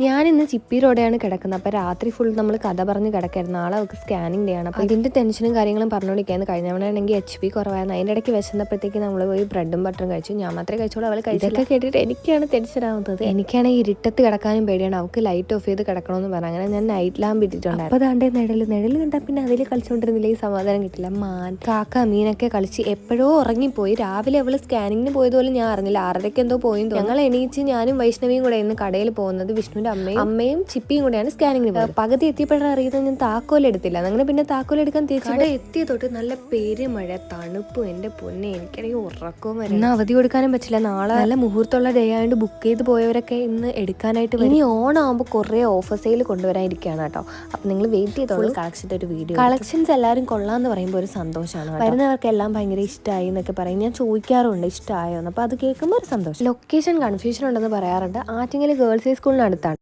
ഞാനിന്ന് ചിപ്പിയിലൂടെയാണ് കിടക്കുന്നത്. അപ്പോൾ രാത്രി ഫുൾ നമ്മൾ കഥ പറഞ്ഞ് കിടക്കായിരുന്നു. നാളെ അവൾക്ക് സ്കാനിങ് ഡേ ആണ്. അപ്പോൾ ഇതിൻ്റെ ടെൻഷനും കാര്യങ്ങളും പറഞ്ഞുകൊണ്ടിരിക്കുകയാണ്. കഴിഞ്ഞവണാണെങ്കിൽ HP കുറവായിരുന്നു. അതിൻ്റെ ഇടയ്ക്ക് വിശന്നപ്പോഴത്തേക്ക് നമ്മൾ പോയി ബ്രെഡും ബട്ടറും കഴിച്ചു. ഞാൻ മാത്രമേ കഴിച്ചോളൂ, അവൾ കഴിച്ചൊക്കെ കേട്ടിട്ട് എനിക്കാണ് ടെൻഷനാവുന്നത്. എനിക്കാണെങ്കിൽ ഇരുട്ടത്ത് കിടക്കാനും പേടിയാണ്. അവൾക്ക് ലൈറ്റ് ഓഫ് ചെയ്ത് കിടക്കണമെന്ന് പറഞ്ഞു. അങ്ങനെ ഞാൻ നൈറ്റ് ലാമ്പ് ഇട്ടിട്ടുണ്ടായിരുന്നു. അപ്പോൾ അതാണ്ട് നിഴൽ കണ്ടാൽ പിന്നെ അതിൽ കളിച്ചുകൊണ്ടിരുന്നില്ലെങ്കിൽ സമാധാനം കിട്ടില്ല. മാൻ, കാക്ക, മീനൊക്കെ കളിച്ച് എപ്പോഴോ ഉറങ്ങിപ്പോയി. രാവിലെ അവൾ സ്കാനിങ്ങിന് പോയതുപോലെ ഞാൻ അറിഞ്ഞില്ല. 6:30 എന്തോ പോയി. ഞങ്ങൾ എണീച്ച് ഞാനും വൈഷ്ണവിയും കൂടെ ഇന്ന് കടയിൽ പോകുന്നത്. വിഷ്ണുവിൻ്റെ അമ്മയും ചിപ്പിയും കൂടെയാണ് സ്കാനിങ്ങിന് പോയത്. പകുതി എത്തിയപ്പോഴാണ് അറിയുന്നത് ഞാൻ താക്കോലെടുത്തില്ല. അങ്ങനെ പിന്നെ താക്കോലെടുക്കാൻ തിരിച്ചു കട എത്തിയ തൊട്ട് നല്ല പെരുമഴ, തണുപ്പും. എൻ്റെ പൊന്നെ, എനിക്കാണെങ്കിൽ ഉറക്കവും വരും. ഇന്ന് അവധി കൊടുക്കാനും പറ്റില്ല. നാളെ നല്ല മുഹൂർത്തമുള്ള ഡേ ആയതുകൊണ്ട് ബുക്ക് ചെയ്ത് പോയവരൊക്കെ ഇന്ന് എടുക്കാനായിട്ട് വരും. ഇനി ഓണാകുമ്പോൾ കുറേ ഓഫർ സെയിൽ കൊണ്ടുവരാനിരിക്കുകയാണ് കേട്ടോ. അപ്പം നിങ്ങൾ വെയിറ്റ് ചെയ്തോളൂ. കളക്ഷൻ്റെ ഒരു വീഡിയോ. കളക്ഷൻസ് എല്ലാവരും കൊള്ളാമെന്ന് പറയുമ്പോൾ ഒരു സന്തോഷമാണ്. വരുന്നവർക്കെല്ലാം ഭയങ്കര ഇഷ്ടമായി എന്നൊക്കെ പറയും. ഞാൻ ചോദിക്കാറുണ്ട് ഇഷ്ടമായോ എന്ന്. അപ്പോൾ അത് കേൾക്കുമ്പോൾ ഒരു സന്തോഷം. ലൊക്കേഷൻ കൺഫ്യൂഷൻ ഉണ്ടെന്ന് പറയാറുണ്ട്. ആറ്റിങ്ങൽ ഗേൾസ് ഹൈ സ്കൂളിന് അടുത്താണ്.